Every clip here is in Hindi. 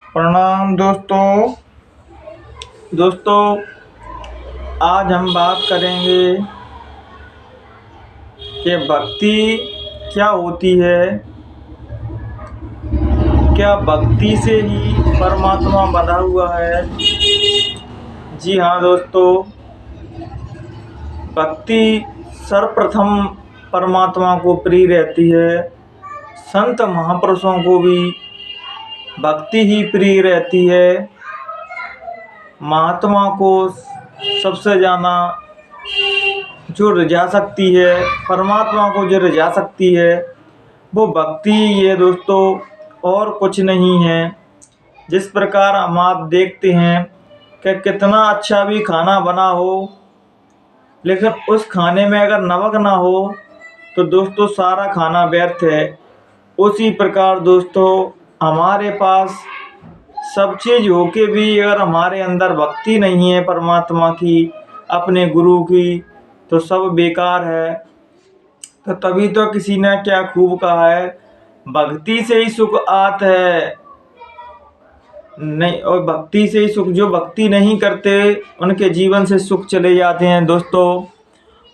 प्रणाम दोस्तों। आज हम बात करेंगे कि भक्ति क्या होती है। क्या भक्ति से ही परमात्मा बंधा हुआ है? जी हाँ दोस्तों, भक्ति सर्वप्रथम परमात्मा को प्रिय रहती है। संत महापुरुषों को भी भक्ति ही प्रिय रहती है। महात्मा को सबसे ज़्यादा जो रिझा सकती है, परमात्मा को जो रिझा सकती है, वो भक्ति ही है दोस्तों, और कुछ नहीं है। जिस प्रकार हम आप देखते हैं कि कितना अच्छा भी खाना बना हो, लेकिन उस खाने में अगर नमक ना हो तो दोस्तों सारा खाना व्यर्थ है। उसी प्रकार दोस्तों हमारे पास सब चीज़ हो के भी अगर हमारे अंदर भक्ति नहीं है परमात्मा की, अपने गुरु की, तो सब बेकार है। तो तभी तो किसी ने क्या खूब कहा है, भक्ति से ही सुख आत है। नहीं, और भक्ति से ही सुख, जो भक्ति नहीं करते उनके जीवन से सुख चले जाते हैं दोस्तों,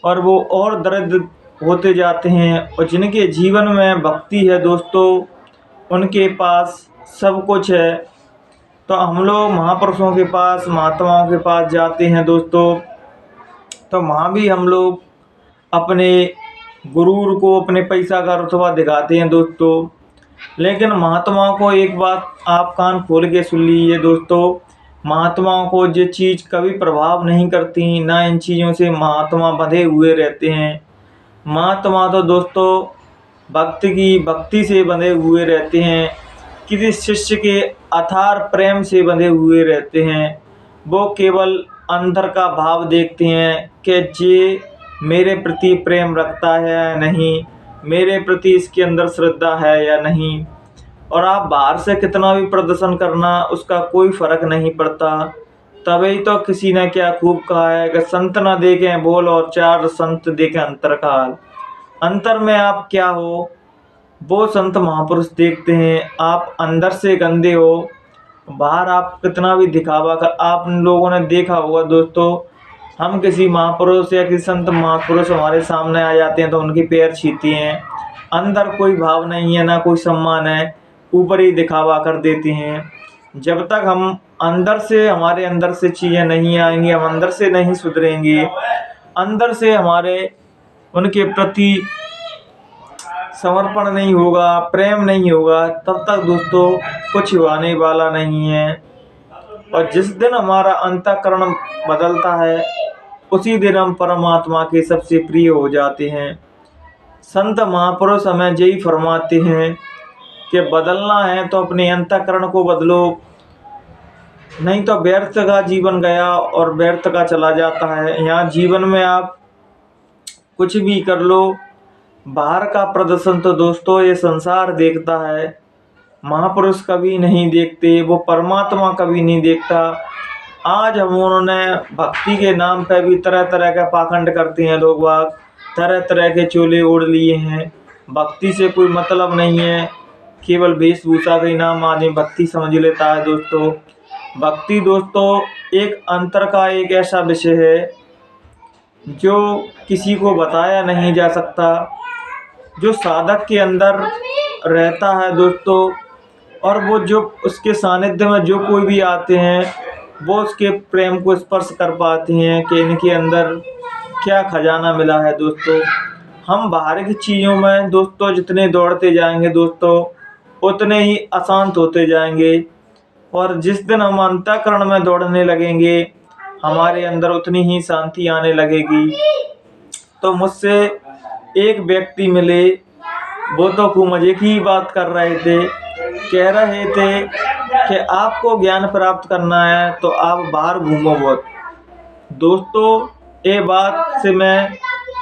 और वो और दरिद्र होते जाते हैं। और जिनके जीवन में भक्ति है दोस्तों, उनके पास सब कुछ है। तो हम लोग महापुरुषों के पास, महात्माओं के पास जाते हैं दोस्तों, तो वहाँ भी हम लोग अपने गुरूर को अपने पैसा का रुतबा दिखाते हैं दोस्तों। लेकिन महात्माओं को एक बात आप कान खोल के सुन लीजिए दोस्तों, महात्माओं को ये चीज़ कभी प्रभाव नहीं करती, ना इन चीज़ों से महात्मा बंधे हुए रहते हैं। महात्मा तो दोस्तों भक्ति से बंधे हुए रहते हैं, किसी शिष्य के अथार प्रेम से बंधे हुए रहते हैं। वो केवल अंदर का भाव देखते हैं कि ये मेरे प्रति प्रेम रखता है या नहीं, मेरे प्रति इसके अंदर श्रद्धा है या नहीं। और आप बाहर से कितना भी प्रदर्शन करना, उसका कोई फर्क नहीं पड़ता। तभी तो किसी ने क्या खूब कहा है कि संत न देखें बोल और चार संत देखें अंतरकाल। अंतर में आप क्या हो, वो संत महापुरुष देखते हैं। आप अंदर से गंदे हो, बाहर आप कितना भी दिखावा कर। आप लोगों ने देखा होगा दोस्तों, हम किसी महापुरुष या किसी संत महापुरुष हमारे सामने आ जाते हैं तो उनके पैर छूते हैं, अंदर कोई भाव नहीं है, ना कोई सम्मान है, ऊपर ही दिखावा कर देते हैं। जब तक हम अंदर से, हमारे अंदर से चीज़ें नहीं आएंगी, हम अंदर से नहीं सुधरेंगे, अंदर से हमारे उनके प्रति समर्पण नहीं होगा, प्रेम नहीं होगा, तब तक दोस्तों कुछ आने वाला नहीं है। और जिस दिन हमारा अंतःकरण बदलता है, उसी दिन हम परमात्मा के सबसे प्रिय हो जाते हैं। संत महापुरुष हमें यही फरमाते हैं कि बदलना है तो अपने अंतःकरण को बदलो, नहीं तो व्यर्थ का जीवन गया और व्यर्थ का चला जाता है। यहाँ जीवन में आप कुछ भी कर लो, बाहर का प्रदर्शन तो दोस्तों ये संसार देखता है, महापुरुष कभी नहीं देखते, वो परमात्मा कभी नहीं देखता। आज हम उन्होंने भक्ति के नाम पे भी तरह तरह का पाखंड करते हैं लोग बाग, तरह तरह के चोले ओढ़ लिए हैं। भक्ति से कोई मतलब नहीं है, केवल वेशभूषा का ही नाम आदमी भक्ति समझ लेता है दोस्तों। भक्ति दोस्तों एक अंतर का एक ऐसा विषय है जो किसी को बताया नहीं जा सकता, जो साधक के अंदर रहता है दोस्तों। और वो जो उसके सानिध्य में जो कोई भी आते हैं, वो उसके प्रेम को स्पर्श कर पाते हैं कि इनके अंदर क्या खजाना मिला है दोस्तों। हम बाहर की चीज़ों में दोस्तों जितने दौड़ते जाएंगे दोस्तों, उतने ही अशांत होते जाएंगे। और जिस दिन हम अंतःकरण में दौड़ने लगेंगे, हमारे अंदर उतनी ही शांति आने लगेगी। तो मुझसे एक व्यक्ति मिले, वो तो खूब मज़े की बात कर रहे थे, कह रहे थे कि आपको ज्ञान प्राप्त करना है तो आप बाहर घूमो बहुत। दोस्तों ये बात से मैं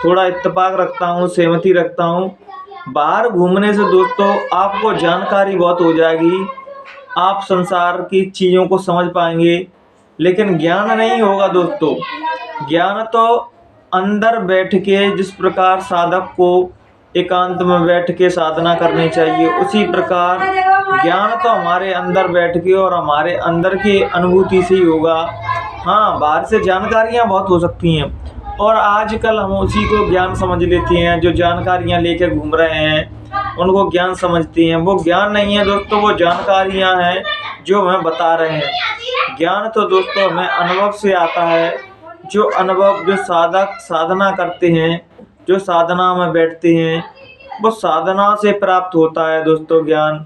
थोड़ा इत्तेफाक रखता हूँ, सहमति रखता हूँ। बाहर घूमने से दोस्तों आपको जानकारी बहुत हो जाएगी, आप संसार की चीज़ों को समझ पाएंगे, लेकिन ज्ञान नहीं होगा दोस्तों। ज्ञान तो अंदर बैठ के, जिस प्रकार साधक को एकांत में बैठ के साधना करनी चाहिए, उसी प्रकार ज्ञान तो हमारे अंदर बैठ के और हमारे अंदर की अनुभूति से ही होगा। हाँ, बाहर से जानकारियाँ बहुत हो सकती हैं और आजकल हम उसी को ज्ञान समझ लेते हैं। जो जानकारियाँ लेके घूम रहे हैं उनको ज्ञान समझते हैं। वो ज्ञान नहीं है दोस्तों, वो जानकारियाँ हैं जो हमें बता रहे हैं। ज्ञान तो दोस्तों हमें अनुभव से आता है। जो अनुभव जो साधक साधना करते हैं, जो साधना में बैठते हैं, वो साधना से प्राप्त होता है दोस्तों ज्ञान।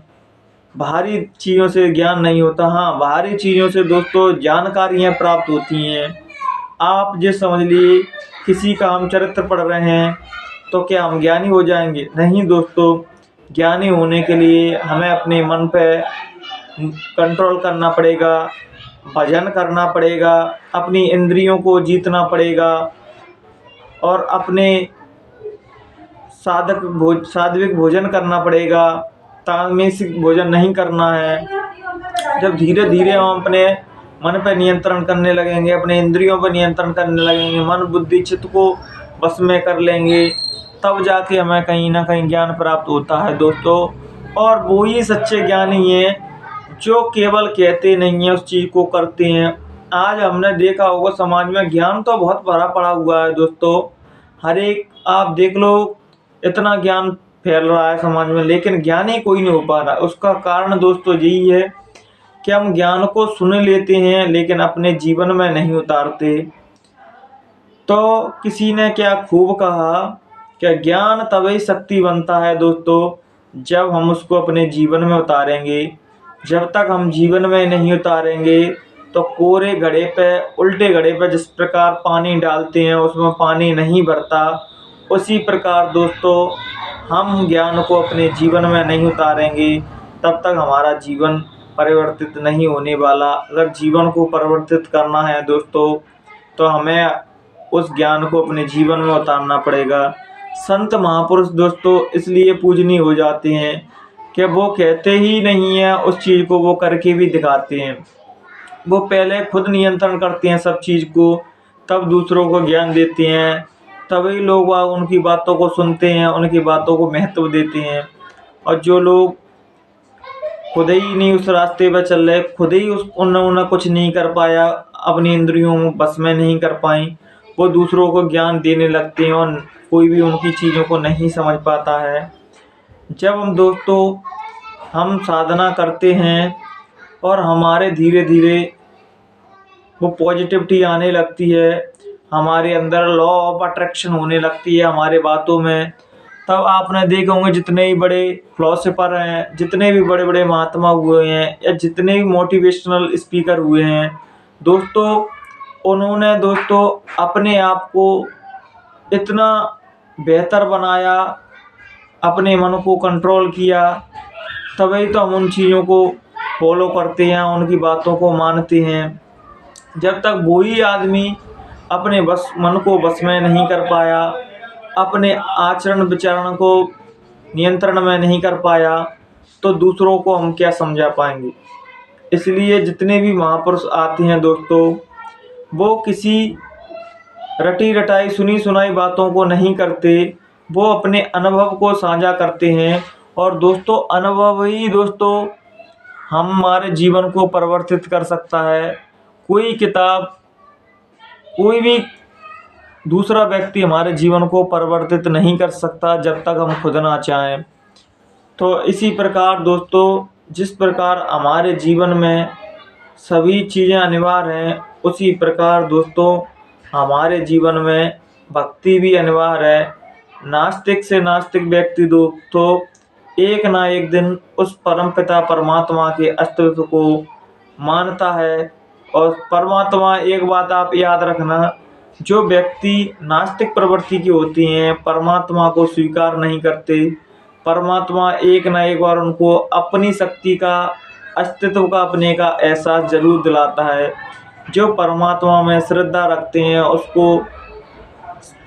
बाहरी चीज़ों से ज्ञान नहीं होता। हाँ, बाहरी चीज़ों से दोस्तों जानकारियाँ प्राप्त होती हैं। आप ये समझ लिए किसी का हम चरित्र पढ़ रहे हैं तो क्या हम ज्ञानी हो जाएंगे? नहीं दोस्तों, ज्ञानी होने के लिए हमें अपने मन पे कंट्रोल करना पड़ेगा, भजन करना पड़ेगा, अपनी इंद्रियों को जीतना पड़ेगा और अपने सात्विक भोजन करना पड़ेगा। तामसिक भोजन नहीं करना है। जब धीरे धीरे हम अपने मन पर नियंत्रण करने लगेंगे, अपने इंद्रियों पर नियंत्रण करने लगेंगे, मन बुद्धि चित्त को बस में कर लेंगे, तब जाके हमें कहीं ना कहीं ज्ञान प्राप्त होता है दोस्तों। और वो ही सच्चे ज्ञानी हैं जो केवल कहते नहीं हैं, उस चीज़ को करते हैं। आज हमने देखा होगा समाज में ज्ञान तो बहुत भरा पड़ा हुआ है दोस्तों। हर एक आप देख लो, इतना ज्ञान फैल रहा है समाज में, लेकिन ज्ञानी कोई नहीं हो पा रहा। उसका कारण दोस्तों यही है कि हम ज्ञान को सुन लेते हैं लेकिन अपने जीवन में नहीं उतारते। तो किसी ने क्या खूब कहा कि ज्ञान तभी शक्ति बनता है दोस्तों जब हम उसको अपने जीवन में उतारेंगे। जब तक हम जीवन में नहीं उतारेंगे तो कोरे घड़े पे, उल्टे घड़े पे जिस प्रकार पानी डालते हैं उसमें पानी नहीं भरता, उसी प्रकार दोस्तों हम ज्ञान को अपने जीवन में नहीं उतारेंगे तब तक हमारा जीवन परिवर्तित नहीं होने वाला। अगर जीवन को परिवर्तित करना है दोस्तों तो हमें उस ज्ञान को अपने जीवन में उतारना पड़ेगा। संत महापुरुष दोस्तों इसलिए पूजनीय हो जाते हैं कि वो कहते ही नहीं हैं, उस चीज़ को वो करके भी दिखाते हैं। वो पहले खुद नियंत्रण करते हैं सब चीज़ को, तब दूसरों को ज्ञान देते हैं। तभी लोग वह उनकी बातों को सुनते हैं, उनकी बातों को महत्व देते हैं। और जो लोग खुद ही नहीं उस रास्ते पर चल रहे, खुद ही उन्होंने कुछ नहीं कर पाया, अपनी इंद्रियों में बस में नहीं कर पाई, वो दूसरों को ज्ञान देने लगते हैं और कोई भी उनकी चीज़ों को नहीं समझ पाता है। जब हम साधना करते हैं और हमारे धीरे धीरे वो पॉजिटिविटी आने लगती है, हमारे अंदर लॉ ऑफ अट्रैक्शन होने लगती है हमारे बातों में, तब आपने देखे होंगे जितने भी बड़े फिलोसोफर हैं, जितने भी बड़े बड़े महात्मा हुए हैं या जितने भी मोटिवेशनल स्पीकर हुए हैं दोस्तों, उन्होंने दोस्तों अपने आप को इतना बेहतर बनाया, अपने मन को कंट्रोल किया, तभी तो हम उन चीज़ों को फॉलो करते हैं, उनकी बातों को मानते हैं। जब तक वही आदमी अपने मन को बस में नहीं कर पाया, अपने आचरण विचरण को नियंत्रण में नहीं कर पाया, तो दूसरों को हम क्या समझा पाएंगे। इसलिए जितने भी महापुरुष आते हैं दोस्तों, वो किसी रटी रटाई सुनी सुनाई बातों को नहीं करते, वो अपने अनुभव को साझा करते हैं। और दोस्तों अनुभव ही दोस्तों हमारे जीवन को परिवर्तित कर सकता है। कोई किताब, कोई भी दूसरा व्यक्ति हमारे जीवन को परिवर्तित नहीं कर सकता जब तक हम खुद ना चाहें। तो इसी प्रकार दोस्तों जिस प्रकार हमारे जीवन में सभी चीज़ें अनिवार्य हैं, उसी प्रकार दोस्तों हमारे जीवन में भक्ति भी अनिवार्य है। नास्तिक से नास्तिक व्यक्ति दोस्तों एक ना एक दिन उस परमपिता परमात्मा के अस्तित्व को मानता है। और परमात्मा, एक बात आप याद रखना, जो व्यक्ति नास्तिक प्रवृत्ति की होती हैं परमात्मा को स्वीकार नहीं करते, परमात्मा एक ना एक बार उनको अपनी शक्ति का, अस्तित्व का अपने का एहसास जरूर दिलाता है। जो परमात्मा में श्रद्धा रखते हैं, उसको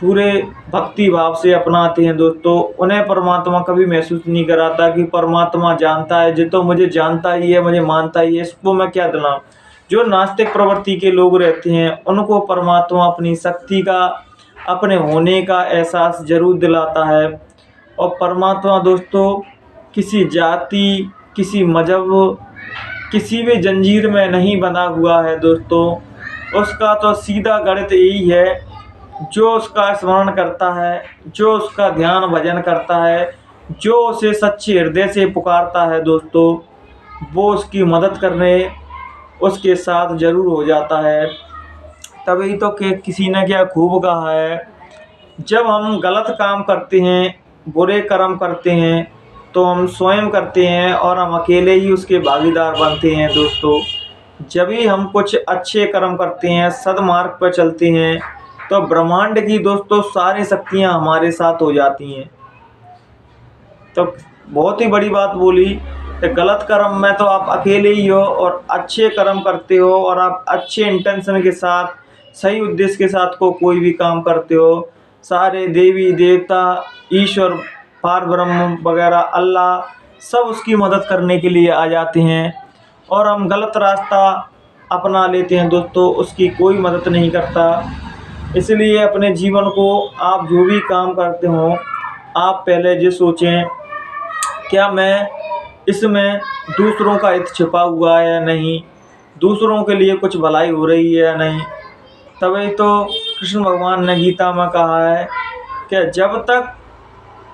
पूरे भक्ति भाव से अपनाते हैं दोस्तों, उन्हें परमात्मा कभी महसूस नहीं कराता कि परमात्मा जानता है, जो तो मुझे जानता ही है, मुझे मानता ही है, इसको मैं क्या दिलाऊं। जो नास्तिक प्रवृत्ति के लोग रहते हैं उनको परमात्मा अपनी शक्ति का, अपने होने का एहसास जरूर दिलाता है। और परमात्मा दोस्तों किसी जाति, किसी मजहब, किसी भी जंजीर में नहीं बंधा हुआ है दोस्तों। उसका तो सीधा गणित यही है, जो उसका स्मरण करता है, जो उसका ध्यान भजन करता है, जो उसे सच्चे हृदय से पुकारता है दोस्तों, वो उसकी मदद करने उसके साथ ज़रूर हो जाता है। तभी तो कि किसी ने क्या खूब कहा है, जब हम गलत काम करते हैं, बुरे कर्म करते हैं, तो हम स्वयं करते हैं और हम अकेले ही उसके भागीदार बनते हैं दोस्तों। जब भी हम कुछ अच्छे कर्म करते हैं, सद्मार्ग पर चलते हैं, तो ब्रह्मांड की दोस्तों सारी शक्तियाँ हमारे साथ हो जाती हैं। तो बहुत ही बड़ी बात बोली कि गलत कर्म में तो आप अकेले ही हो, और अच्छे कर्म करते हो और आप अच्छे इंटेंशन के साथ, सही उद्देश्य के साथ को कोई भी काम करते हो, सारे देवी देवता, ईश्वर, पार ब्रह्म वगैरह, अल्लाह, सब उसकी मदद करने के लिए आ जाते हैं। और हम गलत रास्ता अपना लेते हैं दोस्तों, उसकी कोई मदद नहीं करता। इसलिए अपने जीवन को आप जो भी काम करते हो, आप पहले ये सोचें, क्या मैं इसमें दूसरों का हित छिपा हुआ है या नहीं, दूसरों के लिए कुछ भलाई हो रही है या नहीं। तभी तो कृष्ण भगवान ने गीता में कहा है कि जब तक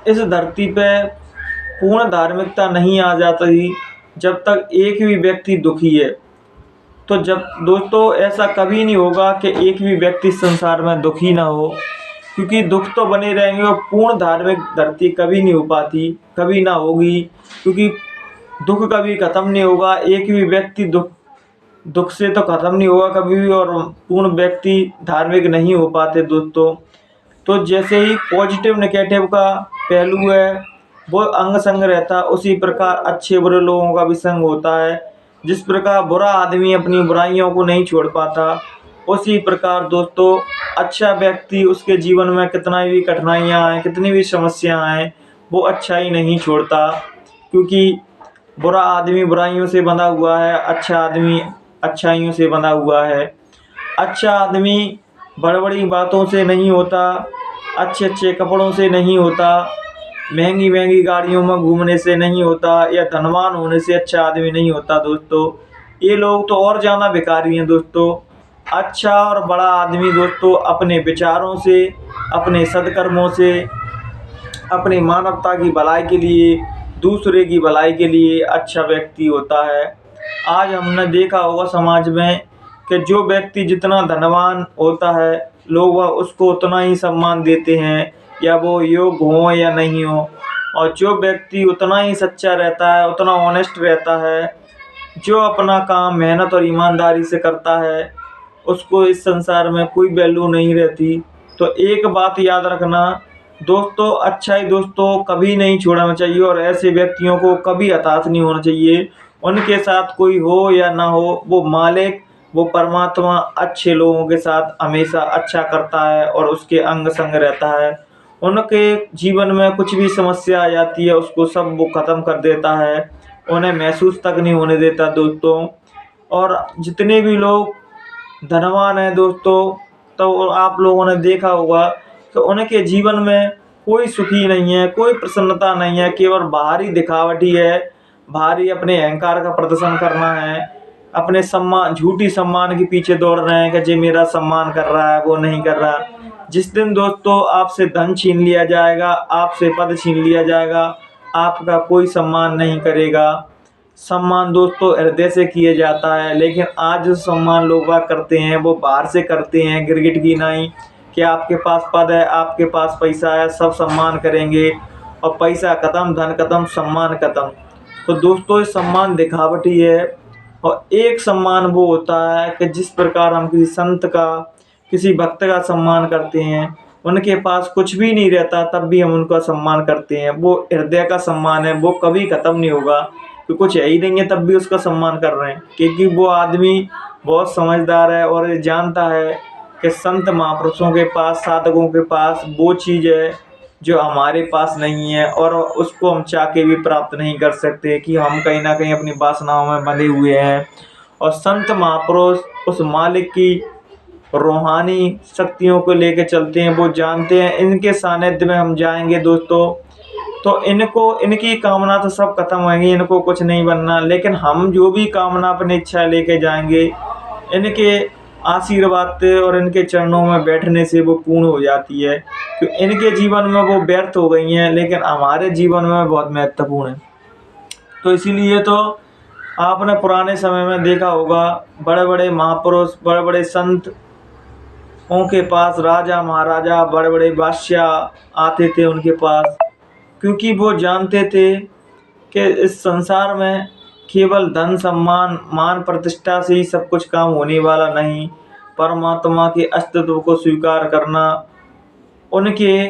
इस धरती पे पूर्ण धार्मिकता नहीं आ जाती, जब तक एक भी व्यक्ति दुखी है, तो जब दोस्तों ऐसा कभी नहीं होगा कि एक भी व्यक्ति संसार में दुखी ना हो, क्योंकि दुख तो बने रहेंगे और पूर्ण धार्मिक धरती कभी नहीं हो पाती, कभी ना होगी, क्योंकि दुख कभी ख़त्म नहीं होगा। एक भी व्यक्ति दुख से तो ख़त्म नहीं होगा कभी भी, और पूर्ण व्यक्ति धार्मिक नहीं हो पाते दोस्तों। तो जैसे ही पॉजिटिव नेगेटिव का पहलू है वो अंग संग रहता, उसी प्रकार अच्छे बुरे लोगों का भी संग होता है। जिस प्रकार बुरा आदमी अपनी बुराइयों को नहीं छोड़ पाता, उसी प्रकार दोस्तों अच्छा व्यक्ति, उसके जीवन में कितना भी कठिनाइयाँ आएँ, कितनी भी समस्या आएँ, वो अच्छाई नहीं छोड़ता, क्योंकि बुरा आदमी बुराइयों से बंधा हुआ है, अच्छा आदमी अच्छाइयों से बंधा हुआ है। अच्छा आदमी बड़ी बड़ी बातों से नहीं होता, अच्छे अच्छे कपड़ों से नहीं होता, महंगी महंगी गाड़ियों में घूमने से नहीं होता, या धनवान होने से अच्छा आदमी नहीं होता दोस्तों। ये लोग तो और ज़्यादा भिखारी हैं दोस्तों। अच्छा और बड़ा आदमी दोस्तों अपने विचारों से, अपने सद्कर्मों से, अपनी मानवता की भलाई के लिए, दूसरे की भलाई के लिए अच्छा व्यक्ति होता है। आज हमने देखा होगा समाज में कि जो व्यक्ति जितना धनवान होता है, लोग वह उसको उतना ही सम्मान देते हैं, या वो योग्य हो या नहीं हो। और जो व्यक्ति उतना ही सच्चा रहता है, उतना ऑनेस्ट रहता है, जो अपना काम मेहनत और ईमानदारी से करता है, उसको इस संसार में कोई वैल्यू नहीं रहती। तो एक बात याद रखना दोस्तों, अच्छाई दोस्तों कभी नहीं छोड़ना चाहिए, और ऐसे व्यक्तियों को कभी हताश नहीं होना चाहिए। उनके साथ कोई हो या ना हो, वो मालिक, वो परमात्मा अच्छे लोगों के साथ हमेशा अच्छा करता है और उसके अंग संग रहता है। उनके जीवन में कुछ भी समस्या आ जाती है, उसको सब वो ख़त्म कर देता है, उन्हें महसूस तक नहीं होने देता दोस्तों। और जितने भी लोग धनवान हैं दोस्तों, तो आप लोगों ने देखा होगा कि उनके जीवन में कोई सुखी नहीं है, कोई प्रसन्नता नहीं है, केवल बाहरी दिखावट ही है, बाहरी अपने अहंकार का प्रदर्शन करना है, अपने सम्मान, झूठी सम्मान के पीछे दौड़ रहे हैं कि जे मेरा सम्मान कर रहा है, वो नहीं कर रहा। जिस दिन दोस्तों आपसे धन छीन लिया जाएगा, आपसे पद छीन लिया जाएगा, आपका कोई सम्मान नहीं करेगा। सम्मान दोस्तों हृदय से किया जाता है, लेकिन आज जो सम्मान लोग बाग करते हैं वो बाहर से करते हैं, गिरगिट की नहीं कि आपके पास पद है, आपके पास पैसा है, सब सम्मान करेंगे, और पैसा खत्म, धन खत्म, सम्मान खत्म। तो दोस्तों ये सम्मान दिखावटी है, और एक सम्मान वो होता है कि जिस प्रकार हम किसी संत का, किसी भक्त का सम्मान करते हैं, उनके पास कुछ भी नहीं रहता तब भी हम उनका सम्मान करते हैं, वो हृदय का सम्मान है, वो कभी ख़त्म नहीं होगा। कि कुछ है ही नहीं है तब भी उसका सम्मान कर रहे हैं, क्योंकि वो आदमी बहुत समझदार है और ये जानता है कि संत महापुरुषों के पास, साधकों के पास वो चीज़ है जो हमारे पास नहीं है, और उसको हम चाह के भी प्राप्त नहीं कर सकते, कि हम कहीं ना कहीं अपनी वासनाओं में बंधे हुए हैं। और संत महापुरुष उस मालिक की रूहानी शक्तियों को लेकर चलते हैं, वो जानते हैं इनके सानिध्य में हम जाएंगे दोस्तों तो इनको इनकी कामना तो सब खत्म होंगी, इनको कुछ नहीं बनना। लेकिन हम जो भी कामना अपनी इच्छा लेके जाएंगे, इनके आशीर्वाद से और इनके चरणों में बैठने से वो पूर्ण हो जाती है। तो इनके जीवन में वो व्यर्थ हो गई हैं, लेकिन हमारे जीवन में बहुत महत्वपूर्ण है। तो इसीलिए तो आपने पुराने समय में देखा होगा, बड़े बड़े महापुरुष, बड़े बड़े संत के पास राजा महाराजा, बड़े बड़े बादशाह आते थे उनके पास, क्योंकि वो जानते थे कि इस संसार में केवल धन सम्मान मान प्रतिष्ठा से ही सब कुछ काम होने वाला नहीं। परमात्मा के अस्तित्व को स्वीकार करना, उनके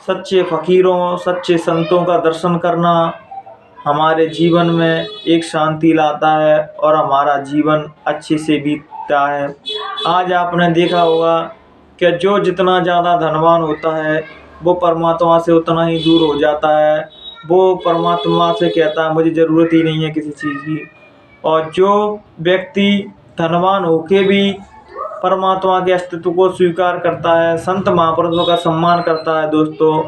सच्चे फकीरों, सच्चे संतों का दर्शन करना हमारे जीवन में एक शांति लाता है और हमारा जीवन अच्छे से बीतता है। आज आपने देखा होगा कि जो जितना ज़्यादा धनवान होता है वो परमात्मा से उतना ही दूर हो जाता है। वो परमात्मा से कहता है मुझे ज़रूरत ही नहीं है किसी चीज़ की। और जो व्यक्ति धनवान होके भी परमात्मा के अस्तित्व को स्वीकार करता है, संत महापुरुषों का सम्मान करता है दोस्तों,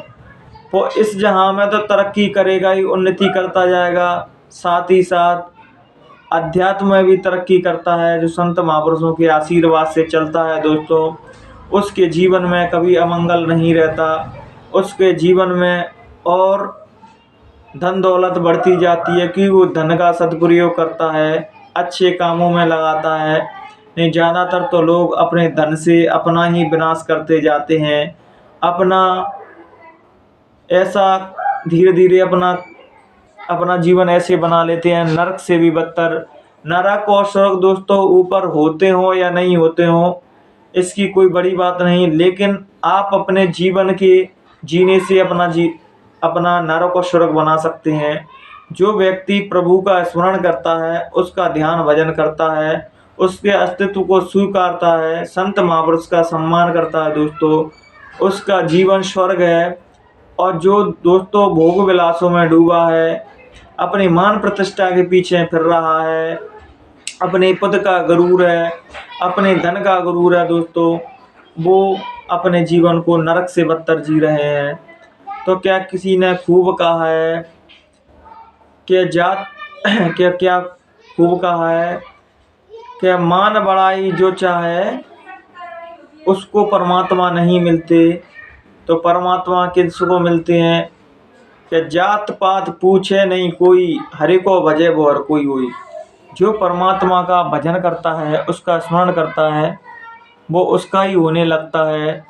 वो इस जहाँ में तो तरक्की करेगा ही, उन्नति करता जाएगा, साथ ही साथ अध्यात्म में भी तरक्की करता है। जो संत महापुरुषों के आशीर्वाद से चलता है दोस्तों, उसके जीवन में कभी अमंगल नहीं रहता, उसके जीवन में और धन दौलत बढ़ती जाती है कि वो धन का सदुपयोग करता है, अच्छे कामों में लगाता है। नहीं, ज़्यादातर तो लोग अपने धन से अपना ही विनाश करते जाते हैं, अपना ऐसा धीरे धीरे अपना जीवन ऐसे बना लेते हैं, नरक से भी बदतर। नरक और स्वर्ग दोस्तों ऊपर होते हों या नहीं होते हों, इसकी कोई बड़ी बात नहीं, लेकिन आप अपने जीवन के जीने से अपना नरक और स्वर्ग बना सकते हैं। जो व्यक्ति प्रभु का स्मरण करता है, उसका ध्यान भजन करता है, उसके अस्तित्व को स्वीकारता है, संत महापुरुष का सम्मान करता है दोस्तों, उसका जीवन स्वर्ग है। और जो दोस्तों भोग विलासों में डूबा है, अपनी मान प्रतिष्ठा के पीछे फिर रहा है, अपने पद का गुरूर है, अपने धन का गुरूर है दोस्तों, वो अपने जीवन को नरक से बदतर जी रहे हैं। तो क्या किसी ने खूब कहा है कि क्या खूब कहा है कि मान बड़ाई जो चाहे उसको परमात्मा नहीं मिलते। तो परमात्मा किसको मिलते हैं कि जात पात पूछे नहीं कोई, हरि को भजे वो हर कोई होई। जो परमात्मा का भजन करता है, उसका स्मरण करता है, वो उसका ही होने लगता है।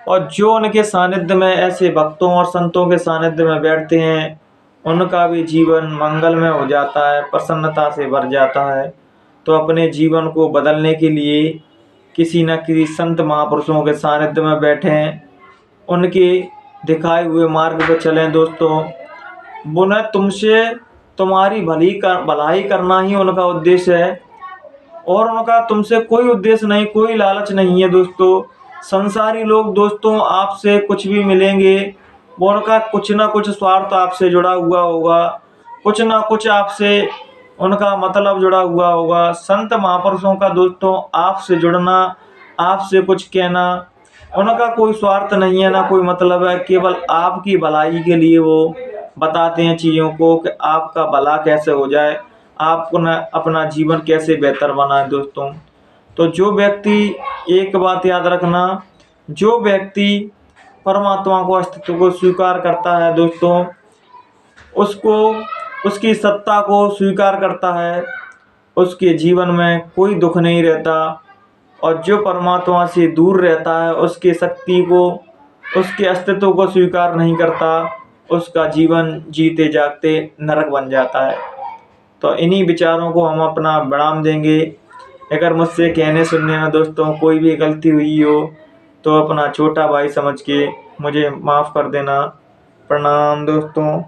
और जो उनके सानिध्य में, ऐसे भक्तों और संतों के सानिध्य में बैठते हैं, उनका भी जीवन मंगलमय हो जाता है, प्रसन्नता से भर जाता है। तो अपने जीवन को बदलने के लिए किसी न किसी संत महापुरुषों के सानिध्य में बैठें, उनके दिखाए हुए मार्ग पर चलें दोस्तों। उन्हें तुमसे तुम्हारी भलाई करना ही उनका उद्देश्य है, और उनका तुमसे कोई उद्देश्य नहीं, कोई लालच नहीं है दोस्तों। संसारी लोग दोस्तों आपसे कुछ भी मिलेंगे, वो उनका कुछ ना कुछ स्वार्थ आपसे जुड़ा हुआ होगा, कुछ ना कुछ आपसे उनका मतलब जुड़ा हुआ होगा। संत महापुरुषों का दोस्तों आपसे जुड़ना, आपसे कुछ कहना, उनका कोई स्वार्थ नहीं है, ना कोई मतलब है, केवल आपकी भलाई के लिए वो बताते हैं चीज़ों को कि आपका भला कैसे हो जाए, आपको न अपना जीवन कैसे बेहतर बनाए दोस्तों। तो जो व्यक्ति, एक बात याद रखना, जो व्यक्ति परमात्मा को, अस्तित्व को स्वीकार करता है दोस्तों, उसको उसकी सत्ता को स्वीकार करता है, उसके जीवन में कोई दुख नहीं रहता। और जो परमात्मा से दूर रहता है, उसकी शक्ति को, उसके अस्तित्व को स्वीकार नहीं करता, उसका जीवन जीते जागते नरक बन जाता है। तो इन्हीं विचारों को हम अपना बढ़ाम देंगे। अगर मुझसे कहने सुनने में दोस्तों कोई भी गलती हुई हो तो अपना छोटा भाई समझ के मुझे माफ़ कर देना। प्रणाम दोस्तों।